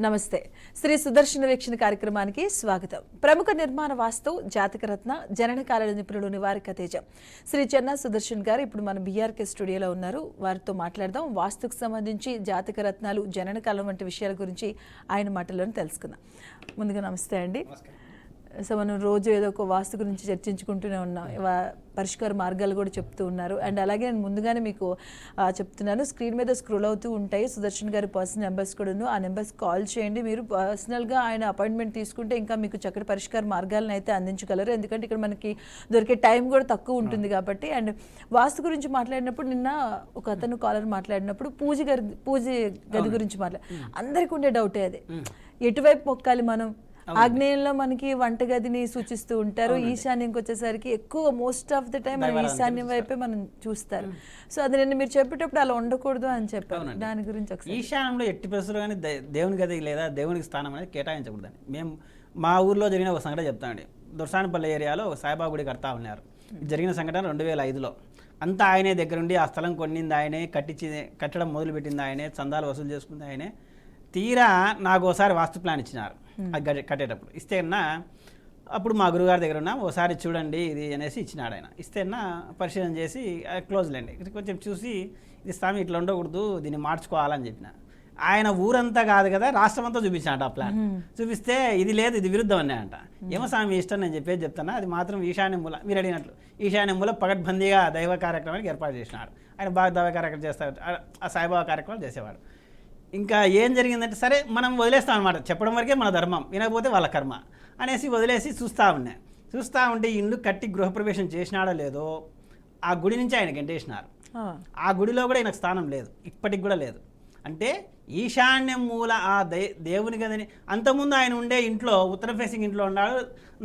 నమస్తే. శ్రీ సుదర్శన వీక్షణ కార్యక్రమానికి స్వాగతం. ప్రముఖ నిర్మాణ వాస్తు జాతకరత్న జననకాల నిపుణులు నివారిక తేజ శ్రీ చెన్నా సుదర్శన్ గారు ఇప్పుడు మన బీఆర్కే స్టూడియోలో ఉన్నారు. వారితో మాట్లాడదాం. వాస్తుకు సంబంధించి జాతకరత్నాలు, జననకాలం వంటి విషయాల గురించి ఆయన మాటల్లోనే తెలుసుకుందాం. ముందుగా నమస్తే అండి. సో మనం రోజు ఏదో ఒక వాస్తు గురించి చర్చించుకుంటూనే ఉన్నాం. పరిష్కార మార్గాలు కూడా చెప్తూ ఉన్నారు. అండ్ అలాగే నేను ముందుగానే మీకు చెప్తున్నాను, స్క్రీన్ మీద స్క్రోల్ అవుతూ ఉంటాయి సుదర్శన్ గారి పర్సనల్ నెంబర్స్ కూడాను. ఆ నెంబర్స్ కాల్ చేయండి. మీరు పర్సనల్గా ఆయన అపాయింట్మెంట్ తీసుకుంటే ఇంకా మీకు చక్కటి పరిష్కార మార్గాలను అయితే అందించగలరు. ఎందుకంటే ఇక్కడ మనకి దొరికే టైం కూడా తక్కువ ఉంటుంది కాబట్టి. అండ్ వాస్తు గురించి మాట్లాడినప్పుడు నిన్న ఒక అతను కాలర్ మాట్లాడినప్పుడు పూజ గది గురించి అందరికీ ఉండే డౌటే అది, ఎటువైపు మొక్కాలి మనం. ఆగ్నేయంలో మనకి వంటగదిని సూచిస్తూ ఉంటారు, ఈశాన్యంకి వచ్చేసరికి ఎక్కువ మోస్ట్ ఆఫ్ ద టైం మనం ఈశాన్యం వైపే మనం చూస్తారు. సో అది నేను మీరు చెప్పేటప్పుడు అలా ఉండకూడదు అని చెప్పారు. దాని గురించి ఒకసారి. ఈశాన్యంలో ఎట్టి పరిస్థితులు కానీ దేవుని గది లేదా దేవునికి స్థానం అనేది కేటాయించకూడదని మేము మా ఊర్లో జరిగిన ఒక సంఘటన చెప్తామండి. దొరసానపల్లి ఏరియాలో ఒక సాయిబాబా గుడి కడతా ఉన్నారు. జరిగిన సంఘటన 2005లో. అంతా ఆయనే దగ్గరుండి ఆ స్థలం కొన్నింది ఆయనే, కట్టడం మొదలుపెట్టింది ఆయనే, చందాలు వసూలు చేసుకుంది ఆయనే. తీరా నాకు ఒకసారి వాస్తు ప్లాన్ ఇచ్చినారు అది కట్టేటప్పుడు. ఇస్తేనా అప్పుడు మా గురుగారి దగ్గర ఉన్నా, ఒకసారి చూడండి ఇది అనేసి ఇచ్చినాడు ఆయన. ఇస్తేనా పరిశీలన చేసి క్లోజ్లేండి కొంచెం చూసి, ఇది స్వామి ఇట్లా ఉండకూడదు, దీన్ని మార్చుకోవాలని చెప్పిన. ఆయన ఊరంతా కాదు కదా, రాష్ట్రం అంతా చూపించాడు ఆ ప్లాన్. చూపిస్తే ఇది లేదు, ఇది విరుద్ధం అనే అంట. ఏమో స్వామి ఇష్టం, నేను చెప్పేది చెప్తాను, అది మాత్రం ఈశాన్య మూల, మీరు అడిగినట్లు ఈశాన్య మూల పగడ్బందీగా దైవ కార్యక్రమానికి ఏర్పాటు చేసినాడు ఆయన. బాగా దైవ కార్యక్రమం చేస్తాడు, ఆ సాయిబాబా కార్యక్రమాలు చేసేవాడు. ఇంకా ఏం జరిగిందంటే సరే మనం వదిలేస్తాం అనమాట, చెప్పడం వరకే మన ధర్మం, వినకపోతే వాళ్ళ కర్మ అనేసి వదిలేసి చూస్తూ ఉంటే ఇల్లు కట్టి గృహప్రవేశం చేసినాడో లేదో ఆ గుడి నుంచి ఆయన గెంటేసినారు. ఆ గుడిలో కూడా ఆయనకు స్థానం లేదు, ఇప్పటికి కూడా లేదు. అంటే ఈశాన్యం మూల ఆ దేవుని గదని, అంతకుముందు ఆయన ఉండే ఇంట్లో ఉత్తర ఫేసింగ్ ఇంట్లో ఉన్నాడు,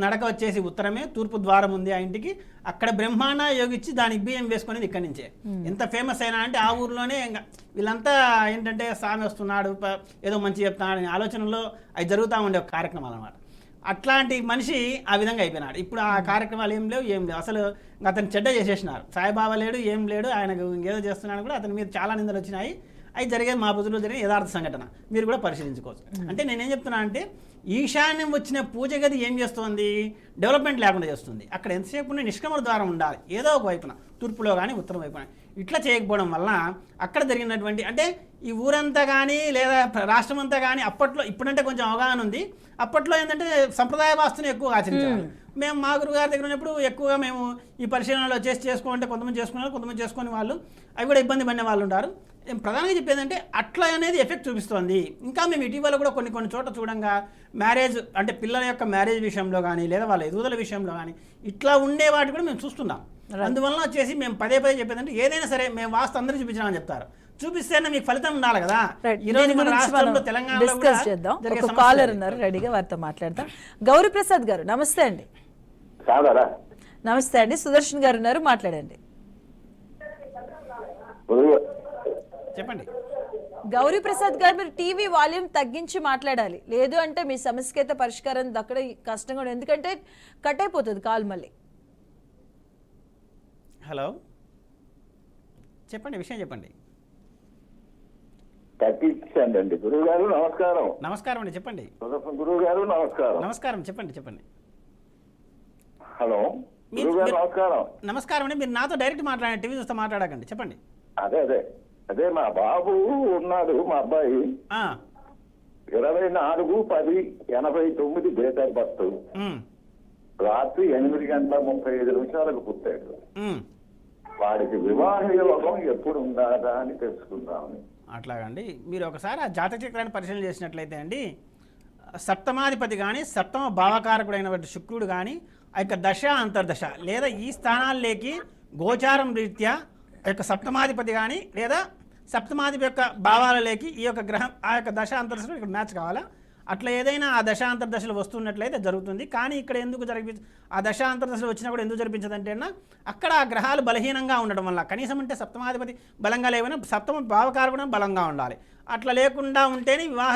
నడక వచ్చేసి ఉత్తరమే, తూర్పు ద్వారం ఉంది ఆ ఇంటికి. అక్కడ బ్రహ్మాండ యోగిచ్చి దానికి బియ్యం వేసుకునేది ఇక్కడి నుంచే. ఎంత ఫేమస్ అయినా అంటే ఆ ఊర్లోనే వీళ్ళంతా ఏంటంటే స్వామి వస్తున్నాడు, ఏదో మంచి చెప్తున్నాడు అనే ఆలోచనలో అవి జరుగుతూ ఉండే ఒక కార్యక్రమాలు అనమాట. అట్లాంటి మనిషి ఆ విధంగా అయిపోయినాడు. ఇప్పుడు ఆ కార్యక్రమాలు ఏం లేవు. అసలు అతను చెడ్డ చేసేసినారు. సాయిబాబా లేడు, ఏం లేడు, ఆయనకు ఏదో చేస్తున్నాడు కూడా. అతని మీద చాలా నిందలు వచ్చినాయి. అవి జరిగేది మా బుద్ధులో జరిగిన యథార్థ సంఘటన, మీరు కూడా పరిశీలించుకోవచ్చు. అంటే నేనేం చెప్తున్నా అంటే ఈశాన్యం వచ్చిన పూజ గది ఏం చేస్తుంది, డెవలప్మెంట్ లేకుండా చేస్తుంది. అక్కడ ఎంతసేపు నిష్క్రమణ ద్వారం ఉండాలి, ఏదో ఒక వైపున, తూర్పులో కానీ ఉత్తరం వైపున. ఇట్లా చేయకపోవడం వల్ల అక్కడ జరిగినటువంటి, అంటే ఈ ఊరంతా కానీ లేదా రాష్ట్రం అంతా కానీ అప్పట్లో, ఇప్పుడంటే కొంచెం అవగాహన ఉంది, అప్పట్లో ఏంటంటే సంప్రదాయ వాస్తుని ఎక్కువ ఆచరించేవాళ్ళు. మేము మా గురుగారి దగ్గర ఉన్నప్పుడు ఎక్కువగా మేము ఈ పరిశీలనలో చేసుకోమంటే కొంతమంది చేసుకున్నారు, కొంతమంది చేసుకునే వాళ్ళు, అవి కూడా ఇబ్బంది పడిన వాళ్ళు ఉన్నారు. ప్రధానంగా చెప్పేది అంటే అట్లా అనేది ఎఫెక్ట్ చూపిస్తుంది. ఇంకా మేము ఇటీవల కూడా కొన్ని చోట చూడంగా మ్యారేజ్, అంటే పిల్లల యొక్క మ్యారేజ్ విషయంలో కానీ లేదా వాళ్ళ ఎదుగుదల విషయంలో కానీ ఇట్లా ఉండే వాటి కూడా మేము చూస్తున్నాం. అందువల్ల వచ్చేసి మేము పదే చెప్పేదంటే ఏదైనా సరే మేము వాస్తు అందరికీ చూపించామని చెప్తారు. చూపిస్తేనే మీకు ఫలితం ఉండాలి కదా. ఈ రోజు మన రాష్ట్రంలో తెలంగాణలో కాలర్ ఉన్నారు, రెడీగా వారితో మాట్లాడతాం. గౌరీ ప్రసాద్ గారు నమస్తే అండి. నమస్తే అండి. సుదర్శన్ గారు ఉన్నారు, మాట్లాడండి. చెప్పండి. గౌరీ ప్రసాద్ గారు, మీరు టీవీ వాల్యూమ్ తగ్గించి మాట్లాడాలి, లేదు అంటే మీ సమస్యకైతే పరిష్కారం దక్కడం కష్టంగా ఉంటుంది, ఎందుకంటే కట్ అయిపోతుంది కాల్ మళ్ళీ. హలో, చెప్పండి, విషయం చెప్పండి. తగ్గించండి. గురువు గారు నమస్కారం. నమస్కారం అండి, చెప్పండి. గురువు గారు నమస్కారం. నమస్కారం, చెప్పండి. హలో, గురువు గారు నమస్కారం. నమస్కారం అండి. మీరు నాతో డైరెక్ట్ మాట్లాడండి, టీవీ చూస్తే మాట్లాడకండి, చెప్పండి. అదే మా బాబు ఉన్నాడు, మా అబ్బాయి 24/10/89 డేట్ ఆఫ్ బర్త్. రాత్రి 8:35 పుట్టాడు. వాడికి వివాహ యోగం ఎప్పుడు ఉండాలా అని తెలుసుకుందామని. అట్లాగండి. మీరు ఒకసారి ఆ జాతక చక్రాన్ని పరిశీలన చేసినట్లయితే అండి, సప్తమాధిపతి కానీ సప్తమ భావకారకుడైనటువంటి శుక్రుడు కానీ ఆ యొక్క దశ అంతర్దశ లేదా ఈ స్థానాల్లోకి గోచారం రీత్యా ఆ యొక్క సప్తమాధిపతి కానీ లేదా సప్తమాధిపతి యొక్క భావాలలోకి ఈ యొక్క గ్రహం ఆ యొక్క దశ అంతర్దశలో ఇక్కడ మ్యాచ్ కావాలా. అట్లా ఏదైనా ఆ దశ అంతర్దశలు వస్తున్నట్లయితే జరుగుతుంది. కానీ ఇక్కడ ఎందుకు ఆ దశ అంతర్దశలు వచ్చినా కూడా ఎందుకు జరిపించదంటే అక్కడ ఆ గ్రహాలు బలహీనంగా ఉండడం వల్ల, కనీసం అంటే సప్తమాధిపతి బలంగా లేవైనా సప్తమ భావకారకుడు బలంగా ఉండాలి. అట్లా లేకుండా ఉంటేనే వివాహ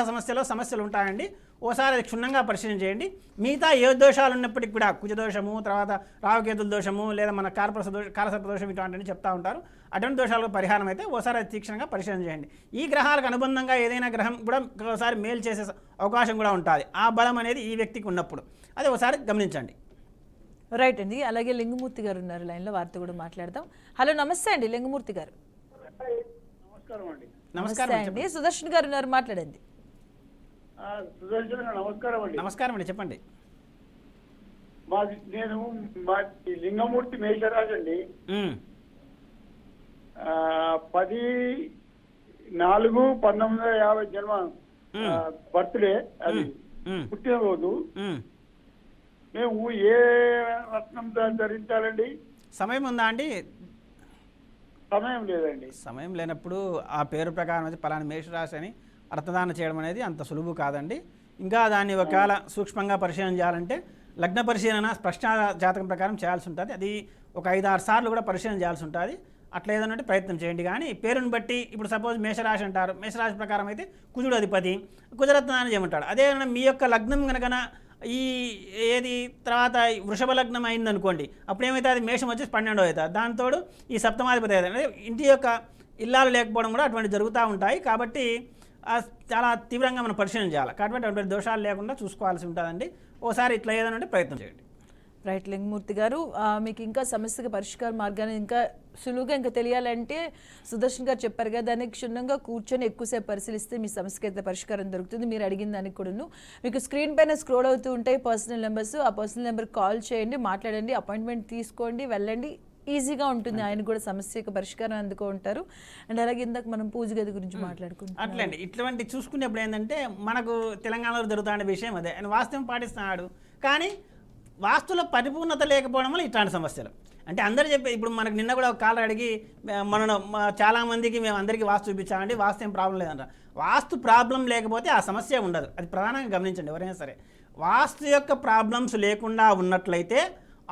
సమస్యలు ఉంటాయండి. ఓసారి అది క్షుణ్ణంగా పరిశీలన చేయండి. మిగతా ఏ దోషాలు ఉన్నప్పటికీ కూడా కుజదోషము, తర్వాత రాహుకేతుల దోషము, లేదా మన కాలసర్ప దోషం ఇటువంటివన్నీ చెప్తా ఉంటారు. అటువంటి దోషాలకు పరిహారం అయితే ఓసారి అది తీక్షణంగా పరిశీలన చేయండి. ఈ గ్రహాలకు అనుబంధంగా ఏదైనా గ్రహం కూడా ఒకసారి మేలు చేసే అవకాశం కూడా ఉంటుంది. ఆ బలం అనేది ఈ వ్యక్తికి ఉన్నప్పుడు అది ఒకసారి గమనించండి. రైట్ అండి. అలాగే లింగమూర్తి గారు ఉన్నారు లైన్లో, వారితో కూడా మాట్లాడదాం. హలో, నమస్తే అండి లింగమూర్తి గారు. నమస్కారం అండి. నమస్కారం అండి. సుదర్శన్ గారు ఉన్నారు, మాట్లాడండి. సుదర్శన్ గారు నమస్కారం అండి. నమస్కారం అండి, చెప్పండి. నేను లింగమూర్తి మేషరాజు అండి. 10/4/1950 జన్మ బర్త్డే, అది పుట్టినరోజు. మేము ఏ రత్నం ధరించాలండి? సమయం ఉందా అండి? సమయం లేదండి. సమయం లేనప్పుడు ఆ పేరు ప్రకారం అయితే పలానా మేషరాశి అని అర్థదానం చేయడం అనేది అంత సులువు కాదండి. ఇంకా దాన్ని ఒకవేళ సూక్ష్మంగా పరిశీలన చేయాలంటే లగ్న పరిశీలన స్పష్ట జాతకం ప్రకారం చేయాల్సి ఉంటుంది. అది ఒక 5-6 సార్లు కూడా పరిశీలన చేయాల్సి ఉంటుంది. అట్లా ఏదన్నట్టు ప్రయత్నం చేయండి. కానీ పేరుని బట్టి ఇప్పుడు సపోజ్ మేషరాశి అంటారు, మేషరాశి ప్రకారం అయితే కుజుడు అధిపతి, కుజరత్నాన్ని చేయమంటాడు. అదే మీ యొక్క లగ్నం కనుక ఈ ఏది తర్వాత వృషభ లగ్నం అయిందనుకోండి, అప్పుడు ఏమైతే అది మేషం వచ్చేసి 12వ అవుతుంది. దానితోడు ఈ సప్తమాధిపతి అవుతుంది. అంటే ఇంటి యొక్క ఇల్లాలు లేకపోవడం కూడా అటువంటి జరుగుతూ ఉంటాయి. కాబట్టి చాలా తీవ్రంగా మనం పరిశీలన చేయాలి. కాబట్టి అటువంటి దోషాలు లేకుండా చూసుకోవాల్సి ఉంటుందండి. ఓసారి ఇట్లా ఏదనంటే ప్రయత్నం చేయండి. రైట్ లింగమూర్తి గారు, మీకు ఇంకా సమస్యగా పరిష్కార మార్గాన్ని ఇంకా సులువుగా ఇంకా తెలియాలంటే సుదర్శన్ గారు చెప్పారు కదా, దాన్ని క్షుణ్ణంగా కూర్చొని ఎక్కువసేపు పరిశీలిస్తే మీ సమస్యకి అయితే పరిష్కారం దొరుకుతుంది. మీరు అడిగిన దానికి కూడాను మీకు స్క్రీన్ పైన స్క్రోల్ అవుతూ ఉంటాయి పర్సనల్ నెంబర్స్. ఆ పర్సనల్ నెంబర్ కాల్ చేయండి, మాట్లాడండి, అపాయింట్మెంట్ తీసుకోండి, వెళ్ళండి. ఈజీగా ఉంటుంది. ఆయన కూడా సమస్యకు పరిష్కారం అందుకో ఉంటారు. అండ్ అలాగే ఇందాక మనం పూజ గది గురించి మాట్లాడుకుంటాం. అట్లండి. ఇటువంటి చూసుకునేప్పుడు ఏంటంటే మనకు తెలంగాణలో జరుగుతున్న విషయం అదే. ఆయన వాస్తవం పాటిస్తున్నాడు, కానీ వాస్తులో పరిపూర్ణత లేకపోవడం వల్ల ఇట్లాంటి సమస్యలు. అంటే అందరూ చెప్పే, ఇప్పుడు మనకు నిన్న కూడా ఒక కాలర్ అడిగి చాలామందికి మేము అందరికీ వాస్తు చూపించామండి, వాస్తు ఏం ప్రాబ్లం లేదంట. వాస్తు ప్రాబ్లం లేకపోతే ఆ సమస్య ఉండదు. అది ప్రధానంగా గమనించండి ఎవరైనా సరే. వాస్తు యొక్క ప్రాబ్లమ్స్ లేకుండా ఉన్నట్లయితే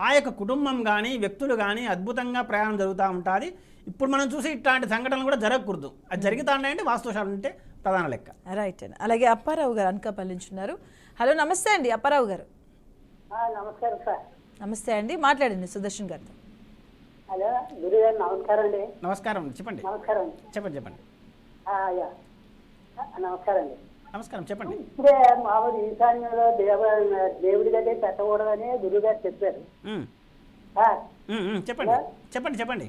ఆ యొక్క కుటుంబం కానీ వ్యక్తులు కానీ అద్భుతంగా ప్రయాణం జరుగుతూ ఉంటుంది. ఇప్పుడు మనం చూసి ఇట్లాంటి సంఘటనలు కూడా జరగకూడదు. అది జరుగుతాయంటే వాస్తుశాలు ఉంటే ప్రధాన లెక్క. రైట్ అండి. అలాగే అప్పారావు గారు అనకాపల్లి నుంచి ఉన్నారు. హలో, నమస్తే అండి అప్పారావు గారు. నమస్కారం సార్. నమస్తే అండి, మాట్లాడండి సుదర్శన్ గారితో. హలో గురుగారు, నమస్కారం అండి. నమస్కారం అండి, చెప్పండి. నమస్కారం. చెప్పండి. నమస్కారం అండి. నమస్కారం, చెప్పండి. ఇప్పుడే మామూలు ఈశాన్యంలో దేవుడి దగ్గర పెట్టకూడదని గురుగారు చెప్పారు. చెప్పండి చెప్పండి చెప్పండి.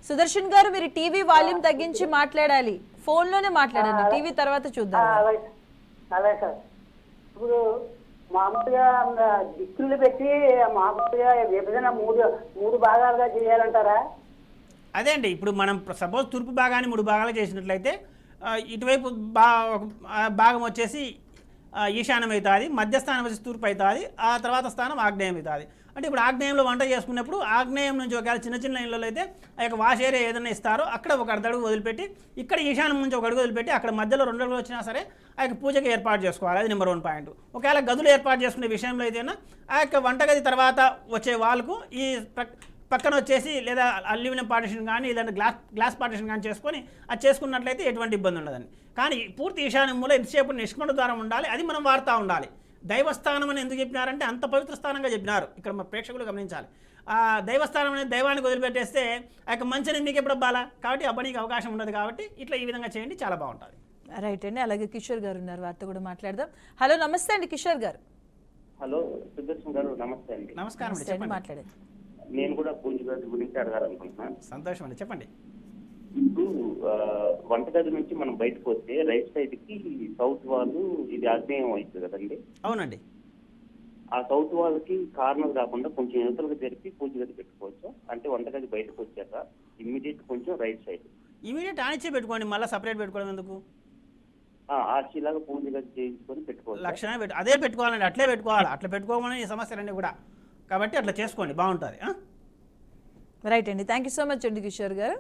సుదర్శన్ గారు, మీరు టీవీ వాల్యూమ్ తగ్గించి మాట్లాడాలి. ఫోన్లోనే మాట్లాడండి, టీవీ తర్వాత చూద్దాం. అలాగే సార్. ఇప్పుడు మామూలుగా దిక్కులు పెట్టి మామూలుగా విభజన మూడు భాగాలుగా చేయాలంటారా? అదే అండి. ఇప్పుడు మనం సపోజ్ తూర్పు భాగాన్ని 3 భాగాలు చేసినట్లయితే ఇటువైపు భాగం వచ్చేసి ఈశాన్యం అవుతుంది, మధ్యస్థానం వచ్చేసి తూర్పు అవుతుంది, ఆ తర్వాత స్థానం ఆగ్నేయం అవుతుంది. అంటే ఇప్పుడు ఆగ్నేయంలో వంట చేసుకున్నప్పుడు ఆగ్నేయం నుంచి ఒకవేళ చిన్న చిన్న ఇళ్ళలో అయితే ఆ యొక్క వాష్ ఏరియా ఏదైనా ఇస్తారో అక్కడ ఒక అడుగు వదిలిపెట్టి, ఇక్కడ ఈశాన్యం నుంచి ఒక అడుగు వదిలిపెట్టి అక్కడ మధ్యలో 2 అడుగులు వచ్చినా సరే ఆ యొక్క పూజకి ఏర్పాటు చేసుకోవాలి. అది నెంబర్ 1 పాయింట్. ఒకవేళ గదులు ఏర్పాటు చేసుకునే విషయంలో అయితేనా ఆ యొక్క వంటగది తర్వాత వచ్చే వాళ్ళకు ఈ పక్కన వచ్చేసి లేదా అల్యూమినియం పార్టిషన్ కానీ లేదంటే గ్లాస్ పార్టిషన్ కానీ చేసుకొని అది చేసుకున్నట్లయితే ఎటువంటి ఇబ్బంది ఉండదండి. కానీ పూర్తి ఈశాన్యంలో ఎంతసేపు నిష్కంఠ ద్వారం ఉండాలి, అది మనం వాడుతూ ఉండాలి. దైవస్థానం అని ఎందుకు చెప్పినారంటే అంత పవిత్ర స్థానంగా చెప్పినారు. ఇక్కడ మా ప్రేక్షకులు గమనించాలి. ఆ దైవస్థానం అనేది దైవానికి వదిలిపెట్టేస్తే ఆ యొక్క మంచిని మీకు ఎప్పుడు అవ్వాలా, కాబట్టి అవ్వడానికి అవకాశం ఉండదు. కాబట్టి ఇట్లా ఈ విధంగా చేయండి, చాలా బాగుంటుంది. రైట్ అండి. అలాగే కిషోర్ గారు ఉన్నారు, వారితో కూడా మాట్లాడదాం. హలో, నమస్తే అండి కిషోర్ గారు. హలో సుదర్శన్ గారు, నమస్తే అండి. నమస్కారం అండి, చెప్పండి. మాట్లాడండి. నేను కూడా పూజ గది గురించి అడగాలనుకుంటున్నాను. సంతోషం అండి, చెప్పండి. ఇప్పుడు వంటగది నుంచి మనం బయటకు వస్తే రైట్ సైడ్ కి సౌత్ వాల్, ఇది ఆగ్నేయం అవుతుంది కదండి. అవునండి. ఆ సౌత్ వాల్ కి కార్నర్ కాకుండా కొంచెం యువతలకు జరిపి పూజ గది పెట్టుకోవచ్చు. అంటే వంటగది బయటకు వచ్చాక ఇమ్మీడియట్ కొంచెం రైట్ సైడ్ ఇమీడియట్ ఆనిచ్చే పెట్టుకోండి, మళ్ళీ సపరేట్ పెట్టుకోవడం ఎందుకు? ఆర్చిలాగా పూజ గది చేసుకొని పెట్టుకోవచ్చు. లక్షణమే అదే పెట్టుకోవాలండి, అట్లే పెట్టుకోవాలి. అట్లా పెట్టుకోమని ఈ సమస్యలన్నీ కూడా, కాబట్టి అట్లా చేసుకోండి, బాగుంటుంది. రైట్ అండి, థ్యాంక్ యూ సో మచ్ అండి కిషోర్ గారు.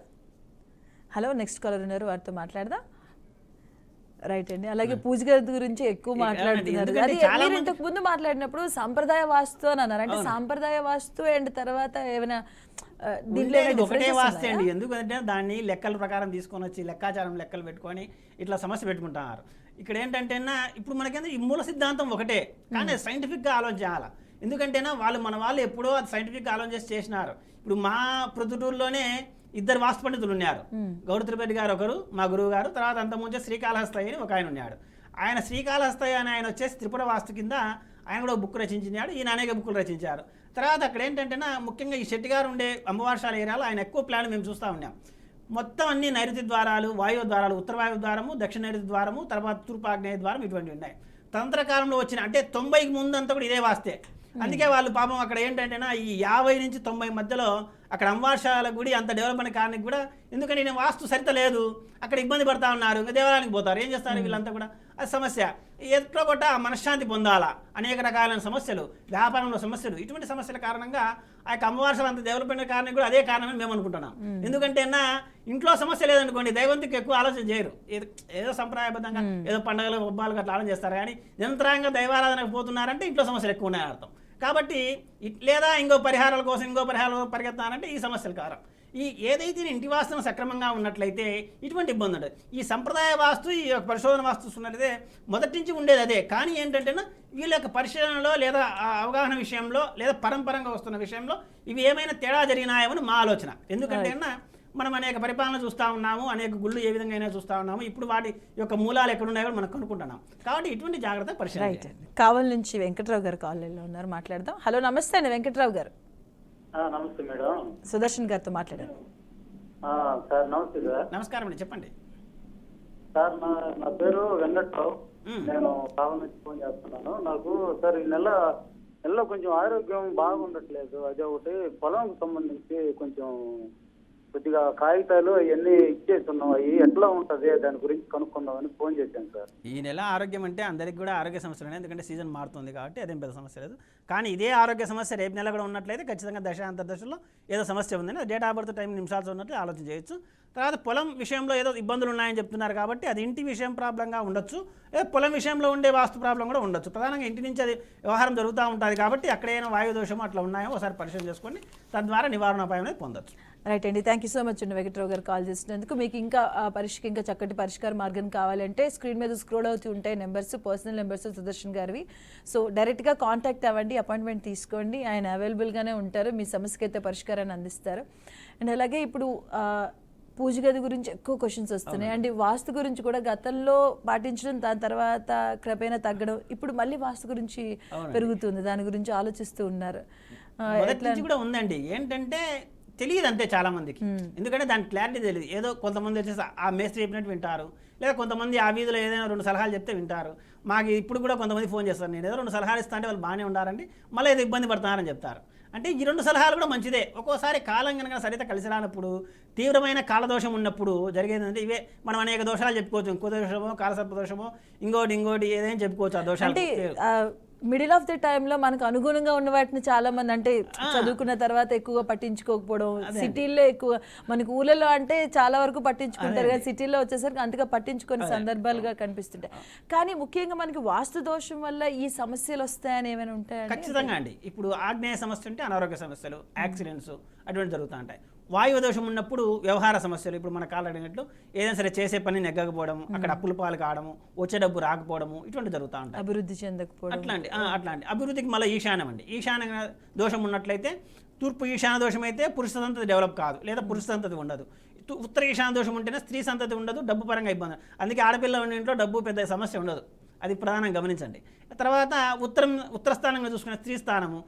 హలో, నెక్స్ట్ కాలర్ ఉన్నారు, వారితో మాట్లాడదాం. రైట్ అండి. అలాగే పూజ గది గురించి ఎక్కువ మాట్లాడుతున్నారు. ఎందుకంటే అది చాలా మీరు ఇంతకు ముందు మాట్లాడినప్పుడు సాంప్రదాయ వాస్తు అని అన్నారు. అంటే సాంప్రదాయ వాస్తు అండ్ తర్వాత ఏమైనా దీంట్లో ఉండేది ఒకటే వాస్తే అండి. ఎందుకంటే దాన్ని లెక్కల ప్రకారం తీసుకొని వచ్చి లెక్కాచారం లెక్కలు పెట్టుకొని ఇట్లా సమస్య పెట్టుకుంటున్నారు. ఇక్కడ ఏంటంటే ఇప్పుడు మనకేంటే ఈ మూల సిద్ధాంతం ఒకటే, కానీ సైంటిఫిక్గా ఆలోచన చేయాలి. ఎందుకంటేనా మన వాళ్ళు ఎప్పుడో అది సైంటిఫిక్గా ఆలోచన చేసినారు. ఇప్పుడు మా ప్రొద్దుటూరులోనే 2 వాస్తు పండితులు ఉన్నారు. గౌడ తిరుపతి గారు ఒకరు, మా గురువు గారు. తర్వాత అంతకుముందు శ్రీకాళహస్తయ్య అని ఒక ఆయన ఉన్నాడు. ఆయన శ్రీకాళహస్తయ్య అని ఆయన వచ్చేసి త్రిపుర వాస్తు కింద ఆయన కూడా బుక్ రచించాడు. ఈయన అనేక బుక్కులు రచించారు. తర్వాత అక్కడ ఏంటంటే ముఖ్యంగా ఈ శెట్టి గారు ఉండే అమ్మవార్షాల ఏరియాలో ఆయన ఎక్కువ ప్లాన్ మేము చూస్తూ ఉన్నాం. మొత్తం అన్ని నైరుతి ద్వారాలు, వాయువ ద్వారాలు, ఉత్తర వాయువ ద్వారము, దక్షిణ నైరుతి ద్వారము, తర్వాత తూర్పు ఆగ్నేయ ద్వారం ఇటువంటివి ఉన్నాయి. తదంతర కాలంలో వచ్చిన అంటే 90కి ముందంతా కూడా ఇదే వాస్తే. అందుకే వాళ్ళు పాపం అక్కడ ఏంటంటే ఈ 50 నుంచి 90 మధ్యలో అక్కడ అమ్మవార్షాల గుడి అంత డెవలప్మెంట్ కారణం కూడా, ఎందుకంటే నేను వాస్తు సరిత లేదు, అక్కడ ఇబ్బంది పడతా ఉన్నారు. ఇంకా దేవాలయానికి పోతారు, ఏం చేస్తారు వీళ్ళంతా కూడా. అది సమస్య. ఎట్లా కొట్ట మనశ్శాంతి పొందాలా, అనేక రకాలైన సమస్యలు, వ్యాపారంలో సమస్యలు, ఇటువంటి సమస్యల కారణంగా ఆ యొక్క అమ్మవార్షాలు అంత డెవలప్మెంట్ కారణం కూడా అదే కారణమని మేము అనుకుంటున్నాం. ఎందుకంటే ఇంట్లో సమస్య లేదనుకోండి, దైవంతికి ఎక్కువ ఆలోచన చేయరు. ఏదో సంప్రదాయబద్ధంగా ఏదో పండుగలు పబ్బాలు అట్లా ఆలోచన చేస్తారు. కానీ నిరంతరంగా దైవారాధనకు పోతున్నారంటే ఇంట్లో సమస్యలు ఎక్కువ ఉన్నాయని అర్థం. కాబట్టి లేదా ఇంకో పరిహారాల కోసం ఇంకో పరిహారాలు పరిగెత్తానంటే ఈ సమస్యలు కారణం. ఏదైతే ఇంటి వాస్తును సక్రమంగా ఉన్నట్లయితే ఇటువంటి ఇబ్బంది ఉండదు. ఈ సంప్రదాయ వాస్తు, ఈ యొక్క పరిశోధన వాస్తు ఉన్నట్లయితే మొదటి నుంచి ఉండేది అదే. కానీ ఏంటంటే వీళ్ళ యొక్క పరిశీలనలో లేదా అవగాహన విషయంలో లేదా పరంపరంగా వస్తున్న విషయంలో ఇవి ఏమైనా తేడా జరిగినాయేమని మా ఆలోచన. ఎందుకంటే మనం అనేక పరిపాలన చూస్తూ ఉన్నాము, అనేక గుళ్ళు ఏ విధంగా అయినా చూస్తూ ఉన్నాము. ఇప్పుడు వాటి యొక్క మూలాలు ఎక్కడున్నాయో మనం కనుక్కుంటున్నాం. కాబట్టి ఇటువంటి జాగ్రత్త పరిశీలన. రైట్ అండి. కావలి నుంచి వెంకట్రావు గారు కాలనీలో ఉన్నారు, మాట్లాడదాం. హలో, నమస్తే అండి వెంకట్రావు గారు. నమస్తే మేడం. సుదర్శన్ గారితో మాట్లాడారు. సార్ నమస్తే సార్. నమస్కారం అండి, చెప్పండి సార్. నా పేరు వెంకట్రావు. నేను కావలి నుంచి ఫోన్ చేస్తున్నాను. నాకు సార్ ఈ నెలలో కొంచెం ఆరోగ్యం బాగుండట్లేదు. అదే ఒకటి పొలంకు సంబంధించి కొంచెం కొద్దిగా కాగితాలు అవన్నీ ఇచ్చేస్తున్నాం. అవి ఎట్లా ఉంటుంది దాని గురించి కనుక్కుందామని ఫోన్ చేశాను సార్. ఈ నెల ఆరోగ్యం అంటే అందరికి కూడా ఆరోగ్య సమస్యలు ఉన్నాయి. ఎందుకంటే సీజన్ మారుతుంది కాబట్టి అదేం పెద్ద సమస్య లేదు. కానీ ఇదే ఆరోగ్య సమస్య రేపు నెల కూడా ఉన్నట్లయితే ఖచ్చితంగా దశ అంతర్దశలో ఏదో సమస్య ఉందని డేట్ ఆఫ్ బర్త్ టైం నిమిషాలు ఉన్నట్లు ఆలోచన చేయొచ్చు. తర్వాత పొలం విషయంలో ఏదో ఇబ్బందులు ఉన్నాయని చెప్తున్నారు కాబట్టి అది ఇంటి విషయం ప్రాబ్లంగా ఉండొచ్చు, పొలం విషయంలో ఉండే వాస్తు ప్రాబ్లం కూడా ఉండొచ్చు. ప్రధానంగా ఇంటి నుంచి అది వ్యవహారం జరుగుతూ ఉంటుంది కాబట్టి అక్కడైనా వాయు దోషం అట్లా ఉన్నాయో ఒకసారి పరిశీలన చేసుకోండి, తద్వారా నివారణోపాయం అనేది పొందొచ్చు. రైట్ అండి, థ్యాంక్ యూ సో మచ్ అండి వెంకట్రావు గారు కాల్ చేసినందుకు. మీకు ఇంకా ఇంకా చక్కటి పరిష్కార మార్గం కావాలంటే స్క్రీన్ మీద స్క్రోల్ అవుతూ ఉంటాయి నెంబర్స్, పర్సనల్ నెంబర్స్ సుదర్శన్ గారివి. సో డైరెక్ట్గా కాంటాక్ట్ అవ్వండి, అపాయింట్మెంట్ తీసుకోండి. ఆయన అవైలబుల్గానే ఉంటారు, మీ సమస్యకి అయితే పరిష్కారాన్ని అందిస్తారు. అండ్ అలాగే ఇప్పుడు పూజ గది గురించి ఎక్కువ క్వశ్చన్స్ వస్తున్నాయి అండ్ వాస్తు గురించి కూడా గతంలో పాటించడం, దాని తర్వాత క్రమేణా తగ్గడం, ఇప్పుడు మళ్ళీ వాస్తు గురించి పెరుగుతుంది, దాని గురించి ఆలోచిస్తూ ఉన్నారు. మొదటి నుంచి కూడా ఉందండి. ఏంటంటే తెలియదు అంతే చాలా మందికి, ఎందుకంటే దాని క్లారిటీ తెలియదు. ఏదో కొంతమంది వచ్చేసి ఆ మేస్త్రి చెప్పినట్టు వింటారు, లేదా కొంతమంది ఆ వీధిలో ఏదైనా 2 సలహాలు చెప్తే వింటారు. మాకు ఇప్పుడు కూడా కొంతమంది ఫోన్ చేస్తారు, నేను ఏదో 2 సలహాలు ఇస్తా అంటే వాళ్ళు బాగానే ఉండారండి, మళ్ళీ ఏదో ఇబ్బంది పడుతున్నారని చెప్తారు. అంటే ఈ 2 సలహాలు కూడా మంచిదే. ఒక్కోసారి కాలం కనుక సరిత కలిసి రానప్పుడు, తీవ్రమైన కాలదోషం ఉన్నప్పుడు జరిగేది అంటే ఇవే. మనం అనేక దోషాలు చెప్పుకోవచ్చు, ఇంకో దోషమో కాలసర్ప దోషమో ఇంకోటి ఏదైనా చెప్పుకోవచ్చు. ఆ దోషాలు మిడిల్ ఆఫ్ ద టైంలో మనకు అనుగుణంగా ఉన్న వాటిని చాలా మంది అంటే చదువుకున్న తర్వాత ఎక్కువగా పట్టించుకోకపోవడం, సిటీల్లో ఎక్కువ, మనకు ఊళ్ళలో అంటే చాలా వరకు పట్టించుకుంటారు కానీ సిటీలో వచ్చేసరికి అంతగా పట్టించుకునే సందర్భాలుగా కనిపిస్తుంటాయి. కానీ ముఖ్యంగా మనకి వాస్తు దోషం వల్ల ఈ సమస్యలు వస్తాయని ఏమైనా ఉంటాయండి? ఖచ్చితంగా అండి. ఇప్పుడు ఆగ్నేయ సమస్య ఉంటే అనారోగ్య సమస్యలు, యాక్సిడెంట్స్ అటువంటి జరుగుతూ ఉంటాయి. వాయువు దోషం ఉన్నప్పుడు వ్యవహార సమస్యలు, ఇప్పుడు మన కాళ్ళు అడిగినట్లు ఏదైనా సరే చేసే పని నెగ్గకపోవడం, అక్కడ అప్పుల పాలు కావడము, వచ్చే డబ్బు రాకపోవడము, ఇటువంటి జరుగుతూ ఉంటాయి. అభివృద్ధి చెందకపోవడం అట్లాంటి అభివృద్ధికి మళ్ళీ ఈశాన్యం అండి. ఈశాన్య దోషం ఉన్నట్లయితే, తూర్పు ఈశాన్య దోషం అయితే పురుష సంతతి డెవలప్ కాదు, లేదా పురుష సంతతి ఉండదు. ఉత్తర ఈశాన్య దోషం ఉంటేనే స్త్రీ సంతతి ఉండదు, డబ్బు పరంగా ఇబ్బంది. అందుకే ఆడపిల్ల ఉన్న ఇంట్లో డబ్బు పెద్ద సమస్య ఉండదు, అది ప్రధానంగా గమనించండి. తర్వాత ఉత్తర స్థానంగా చూసుకునే స్త్రీ స్థానము,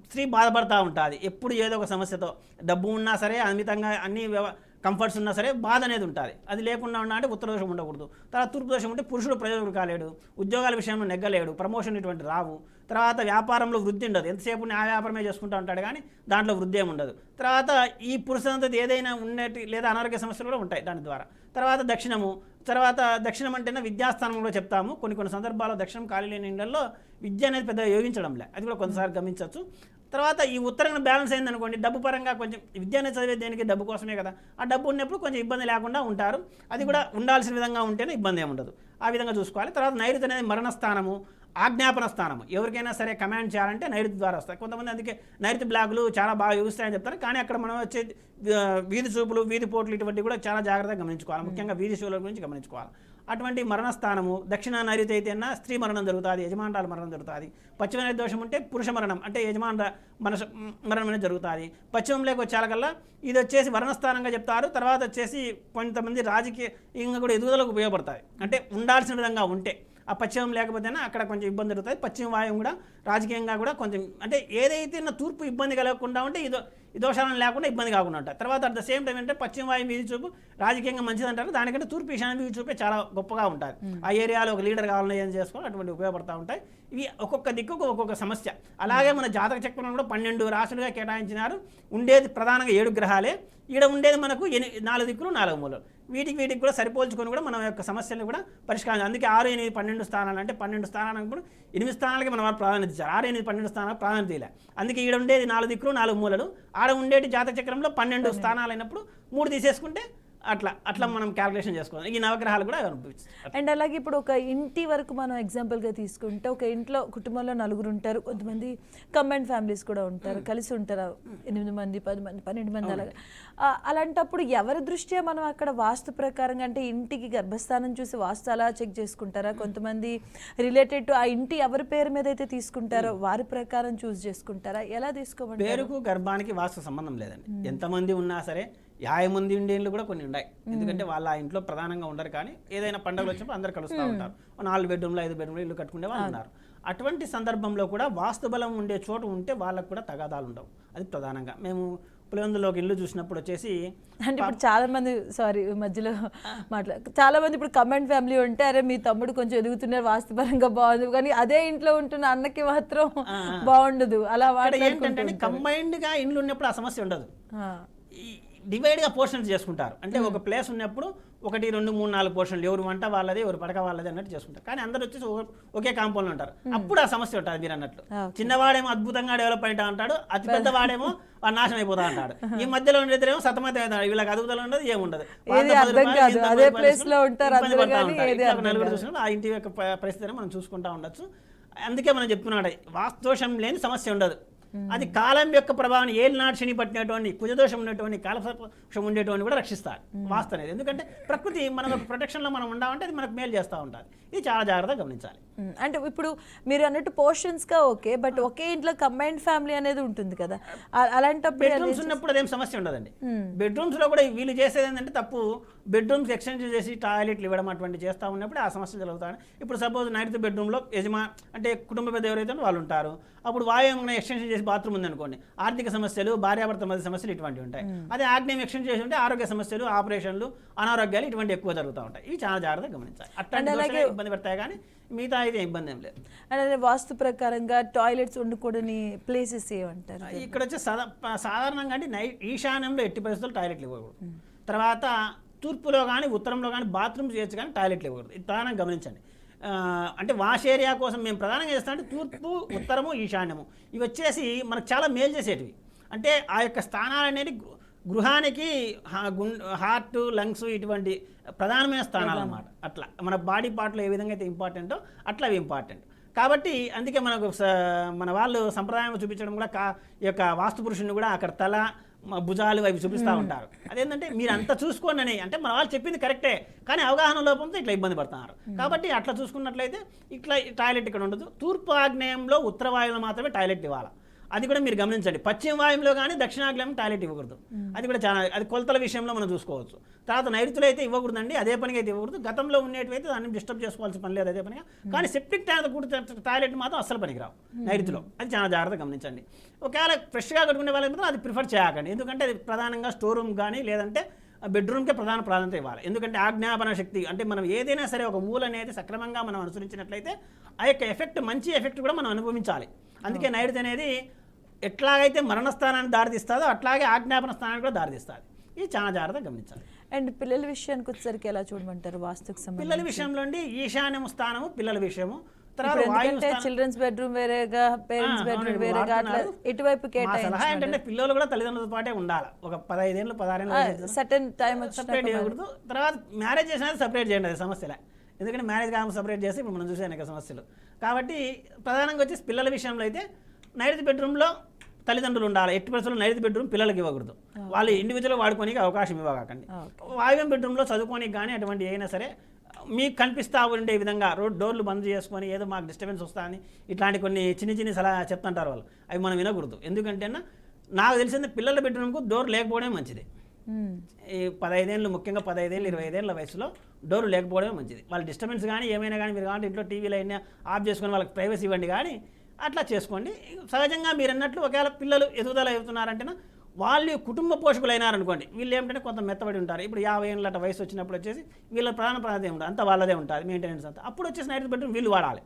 స్త్రీ బాధపడుతూ ఉంటుంది ఎప్పుడు ఏదో ఒక సమస్యతో. డబ్బు ఉన్నా సరే, అమితంగా అన్ని కంఫర్ట్స్ ఉన్నా సరే బాధ అనేది ఉంటుంది. అది లేకుండా ఉన్నా అంటే ఉత్తర దోషం ఉండకూడదు. తర్వాత తూర్పు దోషం ఉంటే పురుషుడు ప్రయోజకుడు కాలేడు, ఉద్యోగాల విషయంలో నెగ్గలేడు, ప్రమోషన్ ఇటువంటి రావు. తర్వాత వ్యాపారంలో వృద్ధి ఉండదు, ఎంతసేపు ఆ వ్యాపారమే చేసుకుంటూ ఉంటాడు కానీ దాంట్లో వృద్ధి ఏమి ఉండదు. తర్వాత ఈ పురుషంతది ఏదైనా ఉన్నట్టు లేదా అనారోగ్య సమస్యలు కూడా ఉంటాయి దాని ద్వారా. తర్వాత దక్షిణం అంటేనే విద్యాస్థానంలో చెప్తాము. కొన్ని సందర్భాల్లో దక్షిణం ఖాళీ లేని ఇండ్లలో విద్య అనేది పెద్దగా యోగించడంలే, అది కూడా కొంతసారి గమనించవచ్చు. తర్వాత ఈ ఉత్తరంగా బ్యాలెన్స్ అయిందనుకోండి, డబ్బు పరంగా కొంచెం విద్య అనేది చదివే దేనికి డబ్బు కోసమే కదా, ఆ డబ్బు ఉన్నప్పుడు కొంచెం ఇబ్బంది లేకుండా ఉంటారు. అది కూడా ఉండాల్సిన విధంగా ఉంటేనే ఇబ్బంది ఏమి ఉండదు. ఆ విధంగా చూసుకోవాలి. తర్వాత నైరుతి అనేది మరణ స్థానము, ఆజ్ఞాపన స్థానము. ఎవరికైనా సరే కమాండ్ చేయాలంటే నైరుతి ద్వారా వస్తాయి. కొంతమంది అందుకే నైరుతి బ్లాగులు చాలా బాగా యూస్తాయని చెప్తారు, కానీ అక్కడ మనం వచ్చే వీధి చూపులు, వీధి పోట్లు ఇటువంటివి కూడా చాలా జాగ్రత్తగా గమనించుకోవాలి. ముఖ్యంగా వీధి శూల గురించి గమనించుకోవాలి. అటువంటి మరణ స్థానము దక్షిణ నైరుతి అయితే స్త్రీ మరణం జరుగుతుంది, యజమానురాల మరణం జరుగుతుంది. పశ్చిమ నైరుతి దోషం ఉంటే పురుష మరణం అంటే యజమానుల మరణం అనేది జరుగుతుంది. పశ్చిమంలోకి వచ్చేకల్లా ఇది వచ్చేసి మరణస్థానంగా చెప్తారు. తర్వాత వచ్చేసి కొంతమంది రాజకీయంగా కూడా ఎదుగుదలకు ఉపయోగపడతాయి. అంటే ఉండాల్సిన విధంగా ఉంటే ఆ పశ్చిమం లేకపోతేనే అక్కడ కొంచెం ఇబ్బంది జరుగుతుంది. పశ్చిమ వాయువు కూడా రాజకీయంగా కూడా కొంచెం అంటే ఏదైతే తూర్పు ఇబ్బంది కలగకుండా ఉంటే ఈ దోషాలను లేకుండా ఇబ్బంది కాకుండా ఉంటాయి. తర్వాత అట్ ద సేమ్ టైం అంటే పశ్చిమ వాయువు వీధి చూపు రాజకీయంగా మంచిది అంటారు, దానికంటే తూర్పు ఈశాన్య వీధి చూపే చాలా గొప్పగా ఉంటుంది. ఆ ఏరియాలో ఒక లీడర్ కావాలని ఏం చేసుకోవాలి, అటువంటి ఉపయోగపడుతూ ఉంటాయి. ఇవి ఒక్కొక్క దిక్కుకు ఒక్కొక్క సమస్య. అలాగే మన జాతక చక్రం కూడా 12 రాశులుగా కేటాయించినారు. ఉండేది ప్రధానంగా 7 గ్రహాలే. ఈడ ఉండేది మనకు 4 దిక్కులు 4 మూలలు. వీటికి కూడా సరిపోల్చుకొని కూడా మన యొక్క సమస్యలను కూడా పరిష్కారం. అందుకే 6, 8, 12 స్థానాలు అంటే 12 స్థానాలకు కూడా 8 స్థానాలకి మన వారు ప్రాధాన్యత ఇచ్చారు. 6, 8, 12 స్థానాలకు ప్రాధాన్యత ఇలా. అందుకే ఈడ ఉండేది 4 దిక్కులు 4 మూలలు, ఆడ ఉండేటి జాతక చక్రంలో 12 స్థానాలు అయినప్పుడు 3 తీసేసుకుంటే అట్లా మనం క్యాల్కులేషన్ చేసుకోవాలి. ఈ నవగ్రహాలు కూడా అండ్ అలాగే ఇప్పుడు ఒక ఇంటి వరకు మనం ఎగ్జాంపుల్గా తీసుకుంటే ఒక ఇంట్లో కుటుంబంలో 4 ఉంటారు, కొంతమంది కంబైన్డ్ ఫ్యామిలీస్ కూడా ఉంటారు, కలిసి ఉంటారు 8 మంది 10 మంది 12 మంది అలాగా. అలాంటప్పుడు ఎవరి దృష్ట్యా మనం అక్కడ వాస్తు ప్రకారంగా అంటే ఇంటికి గర్భస్థానం చూసి వాస్తు అలా చెక్ చేసుకుంటారా? కొంతమంది రిలేటెడ్ టు ఆ ఇంటి ఎవరి పేరు మీద అయితే తీసుకుంటారో వారి ప్రకారం చూస్ చేసుకుంటారా? ఎలా తీసుకోమంటారు? పేరుకు గర్భానికి వాస్తు సంబంధం లేదండి. ఎంతమంది ఉన్నా సరే 50 మంది ఉండేళ్ళు కూడా కొన్ని ఉన్నాయి. ఎందుకంటే వాళ్ళ ఆ ఇంట్లో ప్రధానంగా ఉండరు, కానీ ఏదైనా పండుగలు వచ్చినప్పుడు అందరు కలుస్తూ ఉంటారు. 4 బెడ్రూమ్లు 5 బెడ్రూమ్లు ఇల్లు కట్టుకునే వాళ్ళు ఉన్నారు. అటువంటి సందర్భంలో కూడా వాస్తు బలం ఉండే చోటు ఉంటే వాళ్ళకు కూడా తగాదాలు ఉండవు. అది ప్రధానంగా మేము పులివెందులోకి ఇల్లు చూసినప్పుడు వచ్చేసి అంటే ఇప్పుడు చాలా మంది మధ్యలో చాలా మంది ఇప్పుడు కమెంట్ ఫ్యామిలీ ఉంటే అరే మీ తమ్ముడు కొంచెం ఎదుగుతున్నారు వాస్తుపరంగా బాగుంది, కానీ అదే ఇంట్లో ఉంటున్న అన్నకి మాత్రం బాగుండదు. అలా ఏంటంటే కంబైన్డ్ గా ఇండ్లు ఉన్నప్పుడు ఆ సమస్య ఉండదు. డివైడ్గా పోర్షన్స్ చేసుకుంటారు. అంటే ఒక ప్లేస్ ఉన్నప్పుడు 1, 2, 3, 4 పోర్షన్లు, ఎవరు వంట వాళ్ళది ఎవరు పడక వాళ్ళది అన్నట్టు చేసుకుంటారు. కానీ అందరూ వచ్చేసి ఒకే కాంపౌండ్లో ఉంటారు. అప్పుడు ఆ సమస్య ఉంటుంది. మీరు అన్నట్లు చిన్నవాడేమో అద్భుతంగా డెవలప్ అవుతా ఉంటాడు, అతి పెద్ద వాడేమో నాశనం అయిపోతా ఉంటాడు. ఈ మధ్యలో ఉండేదేమో సతమతం అవుతాడు. వీళ్ళకి అదుగుదల ఉండదు, ఏముండదు. నలుగురు చూసినప్పుడు ఆ ఇంటి యొక్క పరిస్థితిని మనం చూసుకుంటా ఉండొచ్చు. అందుకే మనం చెప్తున్నాడు వాస్తుదోషం లేని సమస్య ఉండదు. అది కాలం యొక్క ప్రభావం ఏలినాడు శని పట్టినటువంటి కుజదోషం ఉన్నటువంటి కాలదోషం ఉండేటువంటి కూడా రక్షిస్తారు వాస్తు అనేది. ఎందుకంటే ప్రకృతి మన ప్రొటెక్షన్లో మనం ఉండాలంటే అది మనకు మేలు చేస్తూ ఉంటుంది. ఇది చాలా జాగ్రత్తగా గమనించాలి. అంటే ఇప్పుడు మీరు అన్నట్టు పోర్షన్స్గా ఓకే, బట్ ఒకే ఇంట్లో కంబైన్డ్ ఫ్యామిలీ అనేది ఉంటుంది కదా, అలాంటప్పుడు బెడ్రూమ్స్ ఉన్నప్పుడు అదేం సమస్య ఉండదండి. బెడ్రూమ్స్లో కూడా వీళ్ళు చేసేది ఏంటంటే తప్పు, బెడ్రూమ్స్ ఎక్స్టెండ్ చేసి టాయిలెట్లు ఇవ్వడం అటువంటి చేస్తూ ఉన్నప్పుడు ఆ సమస్య జరుగుతాయి. ఇప్పుడు సపోజ్ నైరుతి బెడ్రూమ్లో అంటే కుటుంబ పెద్ద ఎవరైతే వాళ్ళు ఉంటారు, అప్పుడు వాయువు ఎక్స్టెన్షన్ చేసి బాత్రూమ్ ఉందనుకోండి, ఆర్థిక సమస్యలు, భార్యాభర్త మధ్య సమస్యలు ఇటువంటివి ఉంటాయి. అదే ఆగ్నేయం ఎక్స్టెండ్ చేసి ఉంటే ఆరోగ్య సమస్యలు, ఆపరేషన్లు, అనారోగ్యాలు ఇటువంటి ఎక్కువ జరుగుతూ ఉంటాయి. ఇవి చాలా జాగ్రత్తగా గమనించాలి. అట్లాంటి ఇబ్బంది పడతాయి, కానీ మిగతా అయితే ఇబ్బంది ఏం లేదు. అంటే వాస్తు ప్రకారంగా టాయిలెట్స్ వండుకోవడని ప్లేసెస్ ఏమంటారు? ఇక్కడ వచ్చి సాధారణంగా అంటే ఈశాన్యంలో ఎట్టి పరిస్థితుల్లో టాయిలెట్లు ఇవ్వకూడదు. తర్వాత తూర్పులో కానీ ఉత్తరంలో కానీ బాత్రూమ్స్ చేయొచ్చు, కానీ టాయిలెట్లు ఇవ్వకూడదు. ఇది ప్రధానంగా గమనించండి. అంటే వాష్ ఏరియా కోసం మేము ప్రధానంగా చేస్తామంటే తూర్పు, ఉత్తరము, ఈశాన్యము ఇవి వచ్చేసి మనకు చాలా మేలు చేసేటివి. అంటే ఆ యొక్క స్థానాలు అనేది గృహానికి హార్ట్, లంగ్స్ ఇటువంటి ప్రధానమైన స్థానాలు అన్నమాట. అట్లా మన బాడీ పార్ట్లో ఏ విధంగా అయితే ఇంపార్టెంటో అట్లా అవి ఇంపార్టెంట్. కాబట్టి అందుకే మనకు మన వాళ్ళు సంప్రదాయం చూపించడం కూడా ఈ యొక్క వాస్తు పురుషుని కూడా అక్కడ తల, భుజాలు అవి చూపిస్తూ ఉంటారు. అదేంటంటే మీరు అంతా చూసుకోండి అని. అంటే మన వాళ్ళు చెప్పింది కరెక్టే, కానీ అవగాహన లోపంతో ఇట్లా ఇబ్బంది పడుతున్నారు. కాబట్టి అట్లా చూసుకున్నట్లయితే ఇట్లా టాయిలెట్ ఇక్కడ ఉండదు. తూర్పు ఆగ్నేయంలో ఉత్తర వాయువులో మాత్రమే టాయిలెట్ ఇవ్వాలి. అది కూడా మీరు గమనించండి. పశ్చిమ వాయువులో కానీ దక్షిణాగ్నేయం టాయిలెట్ ఇవ్వకూడదు. అది కూడా చాలా అది కొలతల విషయంలో మనం చూసుకోవచ్చు. తర్వాత నైరుతులు అయితే ఇవ్వకూడదండి, అదే పనిగా అయితే ఇవ్వకూడదు. గతంలో ఉండేటివైతే దాన్ని డిస్టర్బ్ చేసుకోవాల్సిన పని లేదు, అదే పనిగా. కానీ సెప్టిక్ ట్యాంక్ కూడా టాయిలెట్ మాత్రం అస్సలు పనికిరావు నైరుతిలో. అది చాలా జాగ్రత్తగా గమనించండి. ఒకవేళ ఫ్రెష్గా కట్టుకునే వాళ్ళకి మాత్రం అది ప్రిఫర్ చేయకండి. ఎందుకంటే అది ప్రధానంగా స్టోర్ రూమ్ కానీ లేదంటే బెడ్రూమ్కే ప్రధాన ప్రాధాన్యత ఇవ్వాలి. ఎందుకంటే ఆజ్ఞాపన శక్తి అంటే మనం ఏదైనా సరే ఒక మూల అనేది సక్రమంగా మనం అనుసరించినట్లయితే ఆ యొక్క ఎఫెక్ట్, మంచి ఎఫెక్ట్ కూడా మనం అనుభవించాలి. అందుకే నైరుతి అనేది ఎట్లాగైతే మరణస్థానాన్ని దారితీస్తుందో అట్లాగే ఆజ్ఞాపన స్థానానికి కూడా దారితీస్తుంది. ఇది చాలా జాగ్రత్తగా గమనించాలి. అండ్ పిల్లల విషయానికి వచ్చేసరికి ఎలా చూడమంటారు వాస్తుకు సంబంధించి? పిల్లల విషయంలో అండి ఈశాన్యం స్థానము పిల్లల విషయము. తర్వాత చిల్డ్రన్స్ బెడ్రూమ్ వేరేగా, పేరెంట్స్ బెడ్రూమ్ వేరేగా, అట్లా ఇటువైపు సలహా ఏంటంటే పిల్లలు కూడా తల్లిదండ్రులతో పాటే ఉండాలి. ఒక 15 ఏళ్ళు 16 ఏళ్ళు సర్టెన్ టైం సపరేట్ చేయకూడదు. తర్వాత మ్యారేజ్ చేసినది సపరేట్ చేయండి, అది సమస్యలే. ఎందుకంటే మ్యారేజ్ కాకుండా సపరేట్ చేస్తే ఇప్పుడు మనం చూసే అనేక సమస్యలు. కాబట్టి ప్రధానంగా వచ్చేసి పిల్లల విషయంలో అయితే నైరుతి బెడ్రూమ్లో తల్లిదండ్రులు ఉండాలి. ఎట్టి పరిస్థితుల్లో నైరుతి బెడ్రూమ్ పిల్లలకి ఇవ్వకూడదు, వాళ్ళు ఇండివిజువల్గా వాడుకోనికి అవకాశం ఇవ్వకండి. వాయువ్యం బెడ్రూమ్లో చదువుకోనికి కానీ అటువంటి అయినా సరే మీకు కనిపిస్తూ ఉండే విధంగా డోర్లు బంద్ చేసుకొని ఏదో మాకు డిస్టర్బెన్స్ వస్తుందని ఇట్లాంటి కొన్ని చిన్న సలహా చెప్తుంటారు వాళ్ళు, అవి మనం వినకూడదు. ఎందుకంటే నాకు తెలిసింది పిల్లల బెడ్రూమ్కు డోర్ లేకపోవడమే మంచిది. ఈ 15 ఏళ్ళు, ముఖ్యంగా 15 ఏళ్ళు 20 ఏళ్ళ వయసులో డోర్ లేకపోవడమే మంచిది. వాళ్ళ డిస్టర్బెన్స్ కానీ ఏమైనా కానీ మీరు కావాలంటే ఇంట్లో టీవీలో అయినా ఆఫ్ చేసుకొని వాళ్ళకి ప్రైవసీ ఇవ్వండి, కానీ అట్లా చేసుకోండి. సహజంగా మీరు అన్నట్లు ఒకవేళ పిల్లలు ఎదుగుదల అవుతున్నారంటేనా వాళ్ళు కుటుంబ పోషకులైనారనుకోండి, వీళ్ళు ఏమిటంటే కొంత మెత్తబడి ఉంటారు. ఇప్పుడు 50 ఏళ్ళ వయసు వచ్చినప్పుడు వచ్చేసి వీళ్ళ ప్రాణాదే ఉంటుంది, అంతా వాళ్ళదే ఉంటుంది మెయింటెనెన్స్ అంతా. అప్పుడు వచ్చేసి నైరుతి బెడ్రూమ్ వీళ్ళు వాడాలి.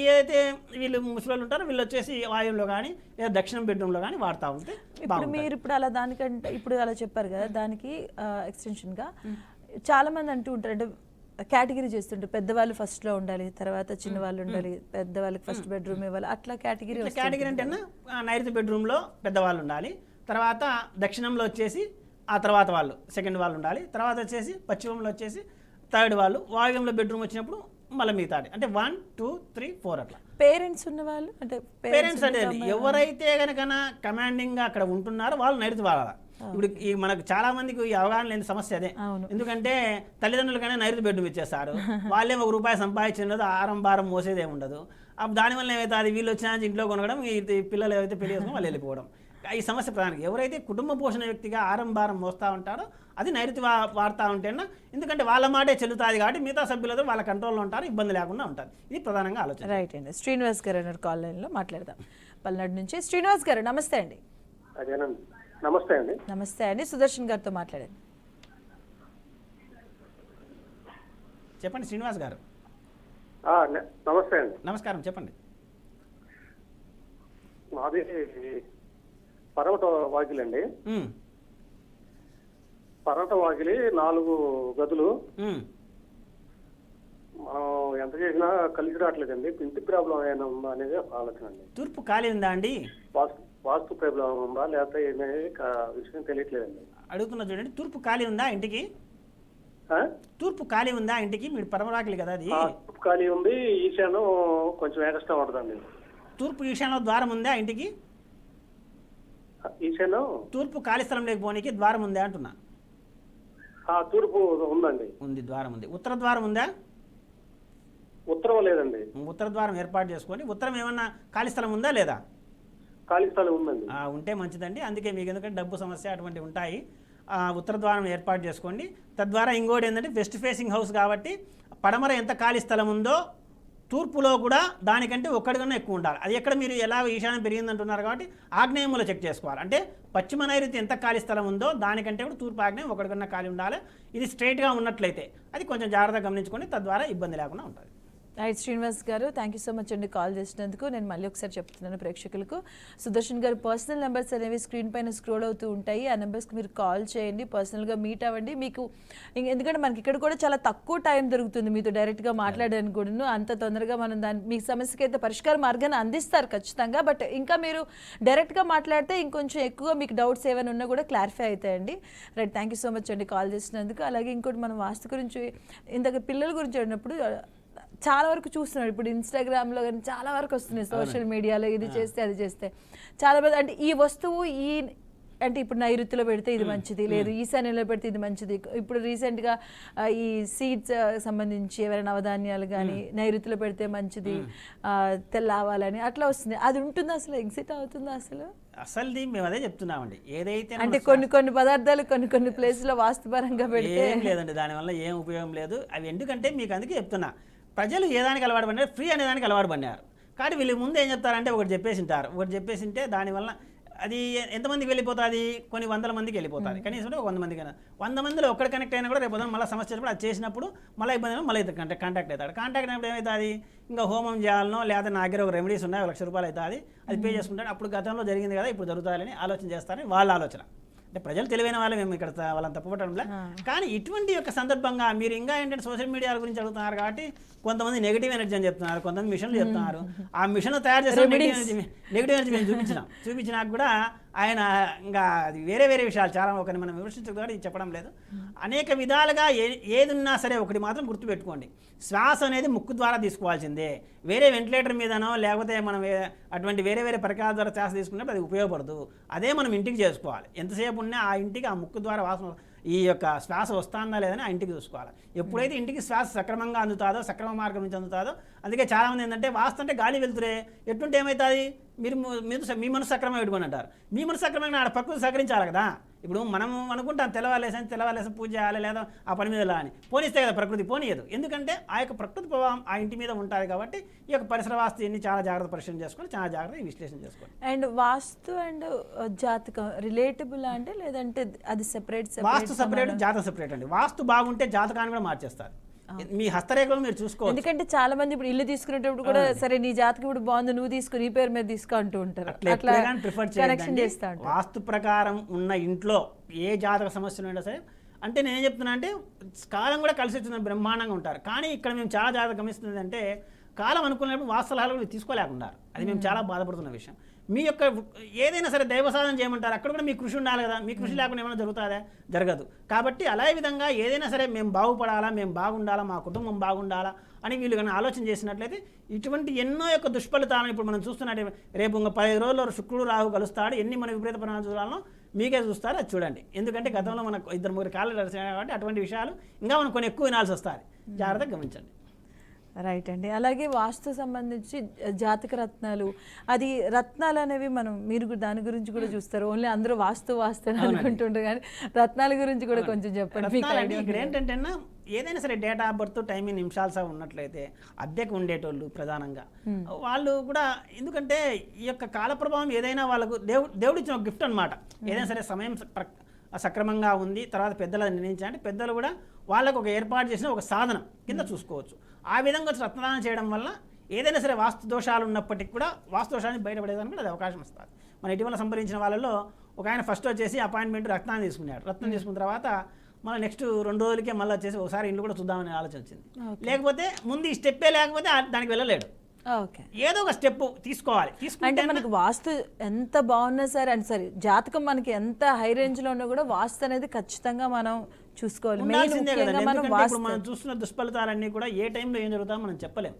ఏదైతే వీళ్ళు ముసలి ఉంటారో వీళ్ళు వచ్చేసి వాయువులో కానీ లేదా దక్షిణం బెడ్రూమ్లో కానీ వాడుతూ ఉంటే ఇప్పుడు మీరు ఇప్పుడు అలా దానికంటే ఇప్పుడు అలా చెప్పారు కదా, దానికి ఎక్స్టెన్షన్గా చాలా మంది అంటూ ఉంటారు, అంటే కేటగిరీ చేస్తుంటారు, పెద్దవాళ్ళు ఫస్ట్లో ఉండాలి, తర్వాత చిన్నవాళ్ళు ఉండాలి, పెద్దవాళ్ళకి ఫస్ట్ బెడ్రూమ్ ఇవ్వాలి, అట్లా కేటగిరీ అంటే నైరుతి బెడ్రూమ్లో పెద్దవాళ్ళు ఉండాలి, తర్వాత దక్షిణంలో వచ్చేసి ఆ తర్వాత వాళ్ళు సెకండ్ వాళ్ళు ఉండాలి, తర్వాత వచ్చేసి పశ్చిమంలో వచ్చేసి థర్డ్ వాళ్ళు, వాయువ్యంలో బెడ్రూమ్ వచ్చినప్పుడు మళ్ళీ మిగతాది అంటే 1 2 3 4 అట్లా. పేరెంట్స్ ఉన్న వాళ్ళు అంటే పేరెంట్స్ అంటే ఎవరైతే కనుక కమాండింగ్గా అక్కడ ఉంటున్నారో వాళ్ళు నైరుతి వాడాలి. ఇప్పుడు ఈ మనకు చాలా మందికి ఈ అవగాహన లేని సమస్య అదే. ఎందుకంటే తల్లిదండ్రులకైనా నైరుతి బెడ్రూమ్ ఇచ్చేస్తారు, వాళ్ళే ₹1 సంపాదించినది ఆరం భారం మోసేదే ఉండదు. అప్పుడు దానివల్ల ఏమైతే అది వీళ్ళు వచ్చిన ఇంట్లో కొనడం, ఈ పిల్లలు ఏవైతే పెళ్లి చేసుకుని వాళ్ళు వెళ్ళిపోవడం. ఈ సమస్య ప్రధానంగా ఎవరైతే కుటుంబ పోషణ వ్యక్తిగా ఆరం భారం మోస్తూ ఉంటారో అది నైరుతి వాడుతూ ఉంటేనా, ఎందుకంటే వాళ్ళ మాటే చెల్లుతుంది కాబట్టి మిగతా సభ్యులతో వాళ్ళ కంట్రోల్లో ఉంటారు, ఇబ్బంది లేకుండా ఉంటుంది. ఇది ప్రధానంగా ఆలోచన. రైట్ అండి. శ్రీనివాస్ గారు అన్నారు కాల్ లైన్లో, మాట్లాడదాం. పల్నాడు నుంచి శ్రీనివాస్ గారు, నమస్తే అండి. అదేనండి, నమస్తే అండి. నమస్తే అండి, సుదర్శన్ గారితో మాట్లాడండి. చెప్పండి శ్రీనివాస్ గారు. నమస్తే అండి. నమస్కారం, చెప్పండి. మాది పర్వత వాకిలి అండి. పర్వత వాకిలి 4 గదులు. మనం ఎంత చేసినా కలిసి రావట్లేదండి. ఇంటి ప్రాబ్లం ఏమైనా ఉందా అనేది ఒక ఆలోచన అండి. తూర్పు ఖాళీ ఉందా అండి? వాస్తు ప్రాబ్లం ఉందా లేకపోతే ఏమేమి విషయం తెలియట్లేదండి. అడుగుతున్నా చూడండి, తూర్పు ఖాళీ ఉందా ఇంటికి? తూర్పు ఖాళీ ఉందా ఇంటికి? మీరు పరమరాకిలి కదా అది. తూర్పు ఖాళీ ఉంది, ఈశాన్యం కొంచెం ఎక్స్ట్రా పడుతుందండి. తూర్పు ఈశాన్యంలో ద్వారం ఉందా ఇంటికి? ఈశాన్యం తూర్పు ఖాళీ స్థలం లేకపోనికి ద్వారం ఉందా అంటున్నా. తూర్పు ఉందండి. ఉంది, ద్వారం ఉంది. ఉత్తర ద్వారం ఉందా? ఉత్తరం లేదండి. ఉత్తర ద్వారం ఏర్పాటు చేసుకోండి. ఉత్తరం ఏమన్నా ఖాళీ స్థలం ఉందా లేదా? ఖాళీ స్థలం ఉందండి. ఉంటే మంచిదండి. అందుకే మీకు ఎందుకంటే డబ్బు సమస్య అటువంటివి ఉంటాయి. ఉత్తర ద్వారం ఏర్పాటు చేసుకోండి. తద్వారా ఇంకోటి ఏంటంటే వెస్ట్ ఫేసింగ్ హౌస్ కాబట్టి పడమర ఎంత ఖాళీ స్థలం ఉందో తూర్పులో కూడా దానికంటే ఒక్కడికన్నా ఎక్కువ ఉండాలి. అది ఎక్కడ మీరు ఎలా ఈశాన్యం పెరిగిందంటున్నారు కాబట్టి ఆగ్నేయంలో చెక్ చేసుకోవాలి. అంటే పశ్చిమ నైరుతి ఎంత ఖాళీ స్థలం ఉందో దానికంటే కూడా తూర్పు ఆగ్నేయం ఒకటికన్నా ఖాళీ ఉండాలి. ఇది స్ట్రైట్గా ఉన్నట్లయితే అది కొంచెం జాగ్రత్తగా గమనించుకొని తద్వారా ఇబ్బంది లేకుండా ఉంటుంది. రైట్ శ్రీనివాస్ గారు, థ్యాంక్ యూ సో మచ్ అండి కాల్ చేసినందుకు. నేను మళ్ళీ ఒకసారి చెప్తున్నాను ప్రేక్షకులకు, సుదర్శన్ గారు పర్సనల్ నెంబర్స్ అనేవి స్క్రీన్ పైన స్క్రోల్ అవుతూ ఉంటాయి. ఆ నెంబర్స్కి మీరు కాల్ చేయండి, పర్సనల్గా మీట్ అవ్వండి. మీకు ఎందుకంటే మనకి ఇక్కడ కూడా చాలా తక్కువ టైం దొరుకుతుంది మీతో డైరెక్ట్గా మాట్లాడడానికి కూడా. అంత తొందరగా మనం మీ సమస్యకి అయితే పరిష్కార మార్గాన్ని అందిస్తారు ఖచ్చితంగా. బట్ ఇంకా మీరు డైరెక్ట్గా మాట్లాడితే ఇంకొంచెం ఎక్కువ మీకు డౌట్స్ ఏమైనా ఉన్నా కూడా క్లారిఫై అవుతాయండి. Right, thank you so much అండి కాల్ చేసినందుకు. అలాగే ఇంకోటి మనం వాస్తు గురించి ఇంతకు పిల్లల గురించి అడిగినప్పుడు చాలా వరకు చూస్తున్నాడు, ఇప్పుడు ఇన్స్టాగ్రామ్లో కానీ చాలా వరకు వస్తున్నాయి, సోషల్ మీడియాలో ఇది చేస్తే అది చేస్తే చాలా మంది అంటే ఈ వస్తువు అంటే ఇప్పుడు నైరుతిలో పెడితే ఇది మంచిది, లేదు ఈశాన్యంలో పెడితే ఇది మంచిది. ఇప్పుడు రీసెంట్గా ఈ సీడ్స్ సంబంధించి ఎవరైనా నవధాన్యాలు కానీ నైరుతిలో పెడితే మంచిది, తెల్లావాలని అట్లా వస్తుంది. అది ఉంటుందా అసలు? ఎగ్జిట్ అవుతుందా అసలు? అసలు మేము అదే చెప్తున్నామండి. ఏదైతే అంటే కొన్ని పదార్థాలు కొన్ని ప్లేస్లో వాస్తుపరంగా పెడితే ఏం లేదండి, దానివల్ల ఏం ఉపయోగం లేదు. అవి ఎందుకంటే మీకు అందుకే చెప్తున్నా, ప్రజలు ఏ దానికి అలవాటు పడినారు, ఫ్రీ అనే దానికి అలవాటు పడినారు. కాబట్టి వీళ్ళు ముందు ఏం చెప్తారంటే ఒకటి చెప్పేసి ఉంటారు, ఒకటి చెప్పేసి ఉంటే దానివల్ల అది ఎంతమందికి వెళ్ళిపోతుంది, కొన్ని వందల మందికి వెళ్ళిపోతుంది. కనీసం 100 మందికి 100 మందిలో ఒక్కడి కనెక్ట్ అయినా కూడా రేపు మళ్ళీ సమస్య వచ్చినప్పుడు అది చేసినప్పుడు మళ్ళీ ఇబ్బంది మళ్ళీ కాంటాక్ట్ అవుతాడు. కాంటాక్ట్ అయినప్పుడు ఏమవుతుంది, ఇంకా హోమం చేయాలనో లేదా నా దగ్గర ఒక రెమెడీస్ ఉన్నాయి ₹1,00,000 అవుతుంది, అది పే చేసుకుంటాడు. అప్పుడు గతంలో జరిగింది కదా ఇప్పుడు జరుగుతాయని ఆలోచన చేస్తారని వాళ్ళ ఆలోచన. అంటే ప్రజలు తెలివైన వాళ్ళే, మేము ఇక్కడ వాళ్ళని తప్పుపట్టడంలే. కానీ ఇటువంటి యొక్క సందర్భంగా మీరు ఇంకా ఏంటంటే సోషల్ మీడియా గురించి అడుగుతున్నారు కాబట్టి కొంతమంది నెగిటివ్ ఎనర్జీ అని చెప్తున్నారు, కొంతమంది మిషన్లు చెప్తున్నారు. ఆ మిషన్ తయారు చేసిన నెగిటివ్ ఎనర్జీ మేము చూపించినాక కూడా ఆయన ఇంకా అది వేరే వేరే విషయాలు చాలా ఒకరిని మనం విమర్శించడం ద్వారా ఇది చెప్పడం లేదు. అనేక విధాలుగా ఏదున్నా సరే ఒకటి మాత్రం గుర్తుపెట్టుకోండి, శ్వాస అనేది ముక్కు ద్వారా తీసుకోవాల్సిందే. వేరే వెంటిలేటర్ మీదనో లేకపోతే మనం అటువంటి వేరే వేరే పరికరాల ద్వారా శ్వాస తీసుకున్నప్పుడు అది ఉపయోగపడదు. అదే మనం ఇంటికి చేసుకోవాలి. ఎంతసేపు ఉన్నా ఆ ఇంటికి ఆ ముక్కు ద్వారా ఈ యొక్క శ్వాస వస్తుందా లేదని ఆ ఇంటికి చూసుకోవాలి. ఎప్పుడైతే ఇంటికి శ్వాస సక్రమంగా అందుతుందో, సక్రమ మార్గం నుంచి అందుతుందో, అందుకే చాలామంది ఏంటంటే వాస్తు అంటే గాలి వెళ్తురే ఎట్టుంటే ఏమవుతుంది, మీ మనసు సక్రమంగా పెట్టుకొని అంటారు. మీ మనసు సక్రమంగా ఆడ ప్రకృతి సహకరించాలి కదా. ఇప్పుడు మనం అనుకుంటాం తెల్లవాలేసి పూజ చేయాలి లేదా ఆ పని మీద అని, పోనిస్తే కదా ప్రకృతి పోనీయదు. ఎందుకంటే ఆ యొక్క ప్రకృతి ప్రభావం ఆ ఇంటి మీద ఉంటుంది కాబట్టి ఈ యొక్క పరిసర వాస్తుని చాలా జాగ్రత్త పరిశీలన చేసుకొని చాలా జాగ్రత్తగా విశ్లేషణ చేసుకోవాలి. అండ్ వాస్తు అండ్ జాతకం రిలేటబుల్ అంటే లేదంటే అది సెపరేట్? వాస్తు సెపరేట్, జాతకం సెపరేట్ అండి. వాస్తు బాగుంటే జాతకాన్ని కూడా మార్చేస్తారు. మీ హస్తరేఖలు మీరు చూసుకోవాలి. ఎందుకంటే చాలా మంది ఇప్పుడు ఇల్లు తీసుకునేటప్పుడు కూడా సరే నీ జాతకం ఇప్పుడు బాగుంది నువ్వు తీసుకుని నీ పేరు మీద తీసుకో అంటూ ఉంటారు. కనెక్షన్ చేస్తా ఉంటారు. వాస్తు ప్రకారం ఉన్న ఇంట్లో ఏ జాతక సమస్యలు అయినా సరే, అంటే నేనేం చెప్తున్నా అంటే కాలం కూడా కలిసి వచ్చిన బ్రహ్మాండంగా ఉంటారు. కానీ ఇక్కడ మేము చాలా జాగ్రత్త గమనిస్తుంది అంటే కాలం అనుకున్నప్పుడు వాస్తు సలహాలు తీసుకోలేకున్నారు. అది మేము చాలా బాధపడుతున్న విషయం. మీ యొక్క ఏదైనా సరే దైవ సాధన చేయమంటారు, అక్కడ కూడా మీ కృషి ఉండాలి కదా. మీ కృషి లేకుండా ఏమైనా జరుగుతుందా? జరగదు. కాబట్టి అలా విధంగా ఏదైనా సరే మేము బాగుపడాలా, మేము బాగుండాలా, మా కుటుంబం బాగుండాలా అని వీళ్ళు కానీ ఆలోచన చేసినట్లయితే ఇటువంటి ఎన్నో యొక్క దుష్ఫలితాలను ఇప్పుడు మనం చూస్తున్నట్టు రేపు ఇంకా 10 రోజుల్లో శుక్రుడు రాహు కలుస్తాడు. ఎన్ని మన విపరీత పరిణామాలు చూడాలనో మీకే చూస్తారు, అది చూడండి. ఎందుకంటే గతంలో మనకు 2-3 కాళ్ళు కలిసినాయి కాబట్టి అటువంటి విషయాలు ఇంకా మనం కొన్ని ఎక్కువ వినాల్సి వస్తుంది. జాగ్రత్తగా గమనించండి. రైట్ అండి. అలాగే వాస్తు సంబంధించి జాతక రత్నాలు, అది రత్నాలు అనేవి మీరు దాని గురించి కూడా చూస్తారు. ఓన్లీ అందరూ వాస్తు అని అనుకుంటుంటారు కానీ రత్నాల గురించి కూడా కొంచెం చెప్పండి. ఇక్కడ ఏంటంటే ఏదైనా సరే డేట్ ఆఫ్ బర్త్ టైం నిమిషాలు సహా ఉన్నట్లయితే అద్దెకు ఉండేటోళ్ళు ప్రధానంగా వాళ్ళు కూడా, ఎందుకంటే ఈ యొక్క కాల ప్రభావం ఏదైనా వాళ్ళకు దేవుడు ఇచ్చిన ఒక గిఫ్ట్ అనమాట. ఏదైనా సరే సమయం సక్రమంగా ఉంది, తర్వాత పెద్దలు నిర్ణయించాలంటే పెద్దలు కూడా వాళ్ళకు ఒక ఏర్పాటు చేసిన ఒక సాధనం కింద చూసుకోవచ్చు. ఆ విధంగా రత్నదానం చేయడం వల్ల ఏదైనా సరే వాస్తు దోషాలు ఉన్నప్పటికీ కూడా వాస్తు దోషాన్ని బయటపడేదానికి కూడా అది అవకాశం వస్తుంది. మన ఇటీవల సంప్రదించిన వాళ్ళలో ఒక ఆయన ఫస్ట్ వచ్చేసి అపాయింట్మెంట్ రత్నాన్ని తీసుకున్నాడు. రత్నం తీసుకున్న తర్వాత మళ్ళీ నెక్స్ట్ 2 రోజులకే మళ్ళీ వచ్చేసి ఒకసారి ఇల్లు కూడా చూద్దామని ఆలోచన వచ్చింది. లేకపోతే ముందు ఈ స్టెప్పే లేకపోతే దానికి వెళ్ళలేడు. ఏదో ఒక స్టెప్ తీసుకోవాలి. అంటే మనకి వాస్తు ఎంత బాగున్నా సరే అంటే సరే జాతకం మనకి ఎంత హై రేంజ్ లో ఉన్నా కూడా వాస్తు అనేది ఖచ్చితంగా మనం చూసుకోవాలి. మనం చూస్తున్న దుష్ఫలితాలన్నీ కూడా ఏ టైంలో ఏం జరుగుతుందో మనం చెప్పలేము.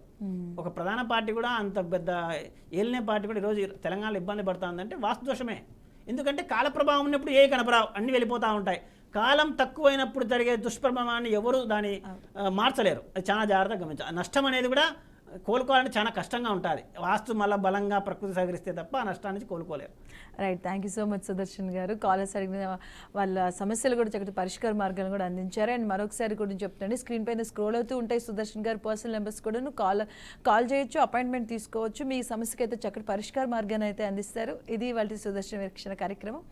ఒక ప్రధాన పార్టీ కూడా అంత పెద్ద ఏలినే పార్టీ కూడా ఈరోజు తెలంగాణలో ఇబ్బంది పడుతుందంటే వాస్తు దోషమే. ఎందుకంటే కాల ప్రభావం ఉన్నప్పుడు ఏ కనపరావు, అన్ని వెళ్ళిపోతూ ఉంటాయి. కాలం తక్కువైనప్పుడు జరిగే దుష్ప్రభావాన్ని ఎవరు దాన్ని మార్చలేరు. అది చాలా జాగ్రత్తగా గమనించాలి. నష్టం అనేది కూడా కోలుకోవాలంటే చాలా కష్టంగా ఉంటుంది. వాస్తు మళ్ళీ బలంగా ప్రకృతి సహకరిస్తే తప్ప ఆ నష్టాన్ని నుంచి కోలుకోలేరు. Right, thank you so much Sudarshan గారు. కాలర్స్ అడిగిన వాళ్ళ సమస్యలు కూడా చక్కటి పరిష్కార మార్గాలను కూడా అందించారు. అండ్ మరొకసారి కూడా చెప్తాను, స్క్రీన్ పైన స్క్రోల్ అవుతూ ఉంటాయి సుదర్శన్ గారు పర్సనల్ నెంబర్స్ కూడా కాల్ చేయొచ్చు, అపాయింట్మెంట్ తీసుకోవచ్చు. మీ సమస్యకి అయితే చక్కటి పరిష్కార మార్గాన్ని అయితే అందిస్తారు. ఇది వాళ్ళ సుదర్శన్ వీక్షణ కార్యక్రమం.